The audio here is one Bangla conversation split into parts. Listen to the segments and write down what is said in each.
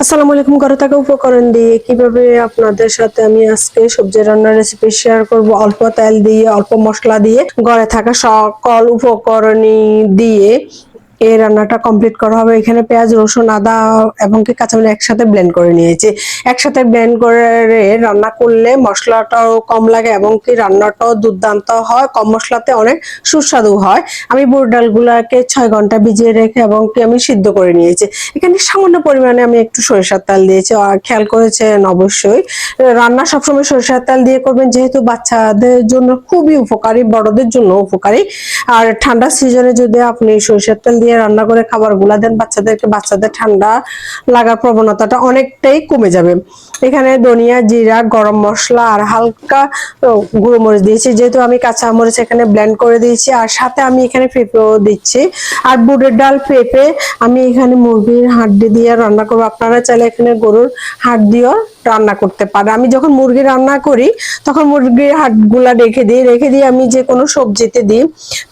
আসসালামু আলাইকুম। ঘরে থাকা উপকরণ দিয়ে কিভাবে আপনাদের সাথে আমি আজকে সবজি রান্নার রেসিপি শেয়ার করব। অল্প তেল দিয়ে, অল্প মশলা দিয়ে, ঘরে থাকা সকল উপকরণই দিয়ে এই রান্নাটা কমপ্লিট করা হবে। এখানে পেঁয়াজ, রসুন, আদা এবং কি কাঁচামরিচ একসাথে ব্লেন্ড করে নিয়েছি। একসাথে ব্লেন্ড করে রান্না করলে মশলাটাও কম লাগে এবং কি রান্নাটাও দুর্দান্ত হয়, কম মশলাতে অনেক সুস্বাদু হয়। আমি বুট ডালগুলাকে 6 ঘন্টা ভিজিয়ে রেখে এবং কি আমি সিদ্ধ করে নিয়েছি। এখানে সামান্য পরিমাণে আমি একটু সরিষার তেল দিয়েছি। আর খেয়াল করেছেন অবশ্যই, রান্না সবসময় সরিষার তেল দিয়ে করবেন, যেহেতু বাচ্চাদের জন্য খুবই উপকারী, বড়দের জন্য উপকারী। আর ঠান্ডার সিজনে যদি আপনি সরিষার তেল দিয়ে রান্না করে খাবারগুলা দেন বাচ্চাদেরকে, বাচ্চাদের ঠান্ডা লাগার প্রবণতাটা অনেকটাই কমে যাবে। এখানে ধনিয়া, জিরা, গরম মশলা আর হালকা গুঁড়ো মরিচ দিয়েছি, যেহেতু আমি কাঁচা মরিচ এখানে ব্লেন্ড করে দিয়েছি। আর সাথে আমি এখানে পেঁপেও দিচ্ছি। আর বুটের ডাল, পেঁপে আমি এখানে মুরগির হাড্ডি দিয়ে রান্না করবো। আপনারা চাইলে এখানে গরুর হাড় দিয়েও রান্না করতে পারে। আমি যখন মুরগি রান্না করি তখন মুরগির হাড়গুলা রেখে দিয়ে আমি যে কোনো সবজিতে দিই,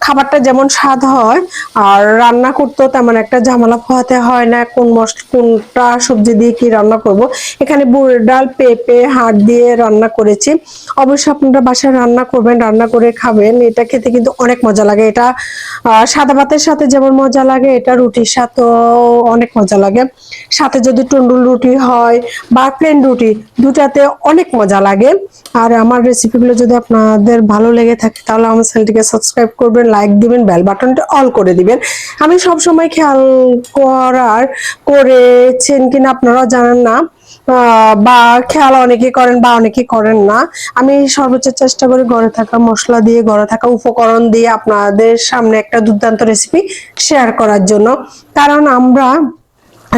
খাবারটা যেমন স্বাদ হয় আর রান্না করতেও তেমন একটা ঝামেলা পোহাতে হয় না কোনটা সবজি দিয়ে কি রান্না করব। এখানে বুটের ডাল, পেঁপে, হাড় দিয়ে রান্না করেছি। অবশ্যই আপনারা বাসায় রান্না করবেন, রান্না করে খাবেন। এটা খেতে কিন্তু অনেক মজা লাগে। এটা সাদা ভাতের সাথে যেমন মজা লাগে, এটা রুটির সাথেও অনেক মজা লাগে। সাথে যদি টুন্ডুল রুটি হয় বা প্লেন রুটি, দুটাতে অনেক মজা লাগে। আর আমার রেসিপিগুলো যদি আপনাদের ভালো লেগে থাকে তাহলে আমার চ্যানেলটিকে সাবস্ক্রাইব করবেন, লাইক দিবেন, বেল বাটনটা অল করে দিবেন। আমি সব সময় খেয়াল করেছেন কিনা আপনারা জানেন না, বা খেয়াল অনেকে করেন বা অনেকে করেন না। আমি সর্বোচ্চ চেষ্টা করি ঘরে থাকা মশলা দিয়ে, ঘরে থাকা উপকরণ দিয়ে আপনাদের সামনে একটা দুর্দান্ত রেসিপি শেয়ার করার জন্য। কারণ আমরা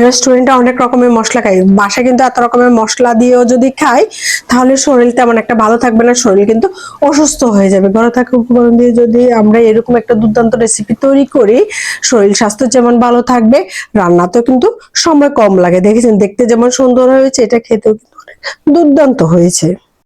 রেস্টুরেন্টে অনেক রকমের মশলা খাই, বাসায় কিন্তু এত রকমের মশলা দিয়েও যদি খাই তাহলে শরীর তেমন একটা ভালো থাকবে না, শরীর কিন্তু অসুস্থ হয়ে যাবে। ঘরে থাকা উপকরণ দিয়ে যদি আমরা এরকম একটা দুর্দান্ত রেসিপি তৈরি করি, শরীর স্বাস্থ্য যেমন ভালো থাকবে, রান্নাতেও কিন্তু সময় কম লাগে। দেখেছেন দেখতে যেমন সুন্দর হয়েছে, এটা খেতেও কিন্তু অনেক দুর্দান্ত হয়েছে।